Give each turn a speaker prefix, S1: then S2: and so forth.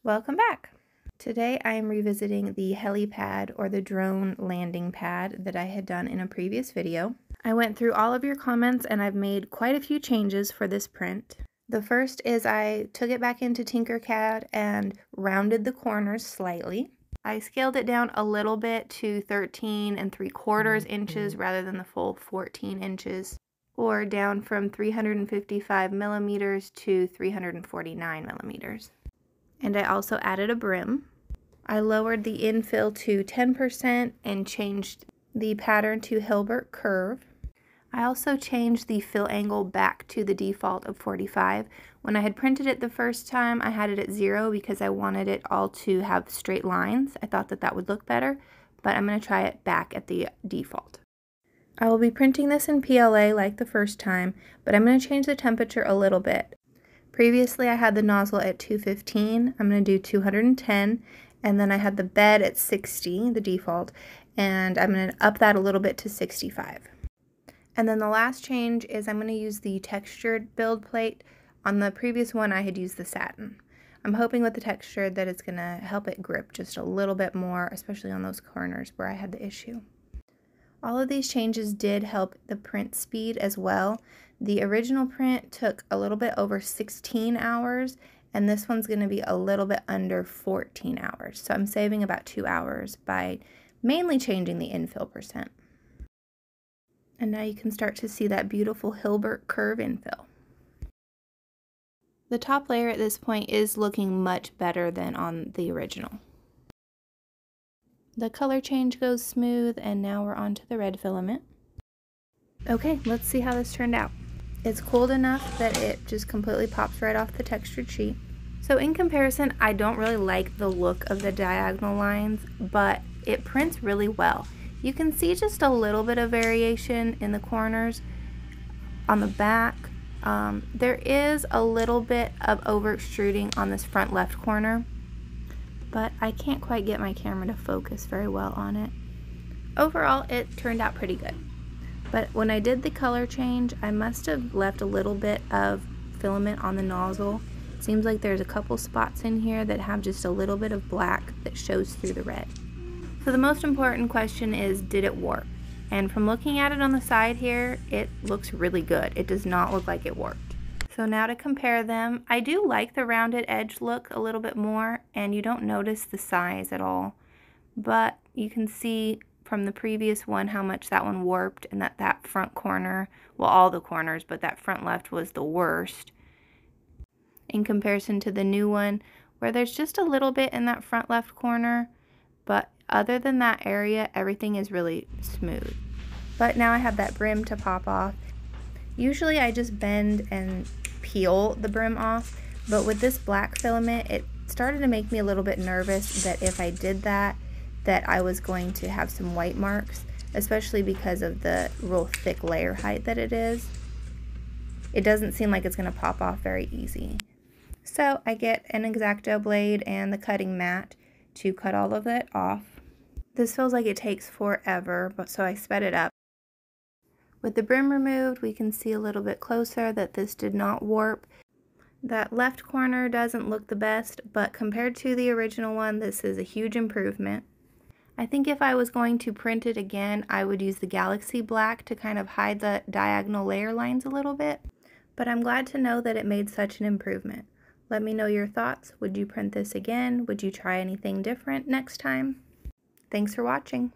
S1: Welcome back! Today I am revisiting the Helipad or the drone landing pad that I had done in a previous video. I went through all of your comments and I've made quite a few changes for this print. The first is I took it back into Tinkercad and rounded the corners slightly. I scaled it down a little bit to 13 3/4 inches rather than the full 14 inches, or down from 355 millimeters to 349 millimeters. And I also added a brim. I lowered the infill to 10% and changed the pattern to Hilbert curve. I also changed the fill angle back to the default of 45. When I had printed it the first time, I had it at 0 because I wanted it all to have straight lines. I thought that that would look better, but I'm going to try it back at the default. I will be printing this in PLA like the first time, but I'm going to change the temperature a little bit. Previously I had the nozzle at 215, I'm going to do 210, and then I had the bed at 60, the default, and I'm going to up that a little bit to 65. And then the last change is I'm going to use the textured build plate. On the previous one I had used the satin. I'm hoping with the texture that it's going to help it grip just a little bit more, especially on those corners where I had the issue. All of these changes did help the print speed as well. The original print took a little bit over 16 hours, and this one's going to be a little bit under 14 hours. So I'm saving about 2 hours by mainly changing the infill percent. And now you can start to see that beautiful Hilbert curve infill. The top layer at this point is looking much better than on the original. The color change goes smooth, and now we're on to the red filament. Okay, let's see how this turned out. It's cooled enough that it just completely pops right off the textured sheet. So in comparison, I don't really like the look of the diagonal lines, but it prints really well. You can see just a little bit of variation in the corners. On the back, there is a little bit of over extruding on this front left corner, but I can't quite get my camera to focus very well on it. Overall, it turned out pretty good. But when I did the color change, I must have left a little bit of filament on the nozzle. It seems like there's a couple spots in here that have just a little bit of black that shows through the red. So the most important question is, did it warp? And from looking at it on the side here, it looks really good. It does not look like it warped. So now to compare them, I do like the rounded edge look a little bit more, and you don't notice the size at all. But you can see from the previous one how much that one warped, and that front corner, well, all the corners, but that front left was the worst in comparison to the new one, where there's just a little bit in that front left corner, but other than that area, everything is really smooth. But now I have that brim to pop off. Usually I just bend and peel the brim off, but with this black filament, it started to make me a little bit nervous that if I did that I was going to have some white marks, especially because of the real thick layer height that it is. It doesn't seem like it's going to pop off very easy. So I get an X-Acto blade and the cutting mat to cut all of it off. This feels like it takes forever, but so I sped it up. With the brim removed, we can see a little bit closer that this did not warp. That left corner doesn't look the best, but compared to the original one, this is a huge improvement. I think if I was going to print it again, I would use the Galaxy Black to kind of hide the diagonal layer lines a little bit, but I'm glad to know that it made such an improvement. Let me know your thoughts. Would you print this again? Would you try anything different next time? Thanks for watching.